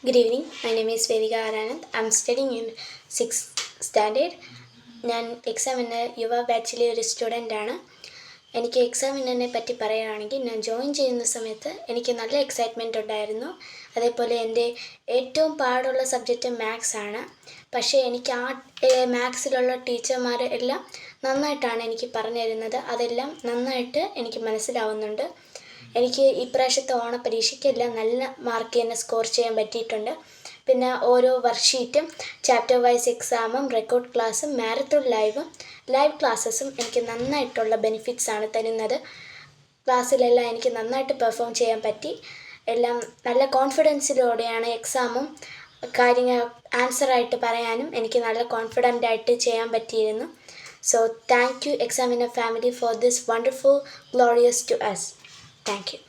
Good evening. My name is Vedika Aranand. I'm studying in 6th standard. ഞാൻ എക്സാമിന് യുവ ബാച്ചിലെ ഒരു സ്റ്റുഡൻ്റാണ്. എനിക്ക് എക്സാമിനെ പറ്റി പറയുകയാണെങ്കിൽ ഞാൻ ജോയിൻ ചെയ്യുന്ന സമയത്ത് എനിക്ക് നല്ല എക്സൈറ്റ്മെൻറ്റ് ഉണ്ടായിരുന്നു. അതേപോലെ എൻ്റെ ഏറ്റവും പാടുള്ള സബ്ജക്റ്റ് മാത്സ് ആണ്. പക്ഷേ എനിക്ക് മാത്സിലുള്ള ടീച്ചർമാർ എല്ലാം നന്നായിട്ടാണ് എനിക്ക് പറഞ്ഞു തരുന്നത്. അതെല്ലാം നന്നായിട്ട് എനിക്ക് മനസ്സിലാവുന്നുണ്ട്. എനിക്ക് ഇപ്രാവശ്യത്തെ ഓണപ്പരീക്ഷയ്ക്കെല്ലാം നല്ല മാർക്ക് തന്നെ സ്കോർ ചെയ്യാൻ പറ്റിയിട്ടുണ്ട്. പിന്നെ ഓരോ വർക്ക്ഷീറ്റും ചാപ്റ്റർ വൈസ് എക്സാമും റെക്കോർഡ് ക്ലാസ്സും മാരത്തോൺ ലൈവ് ക്ലാസ്സസും എനിക്ക് നന്നായിട്ടുള്ള ബെനിഫിറ്റ്സാണ് തരുന്നത്. ക്ലാസ്സിലെല്ലാം എനിക്ക് നന്നായിട്ട് പെർഫോം ചെയ്യാൻ പറ്റി. എല്ലാം നല്ല കോൺഫിഡൻസിലൂടെയാണ് എക്സാമും കാര്യങ്ങൾ ആൻസറായിട്ട് പറയാനും എനിക്ക് നല്ല കോൺഫിഡൻ്റായിട്ട് ചെയ്യാൻ പറ്റിയിരുന്നു. So thank you Examiner family for this wonderful glorious to us. Thank you.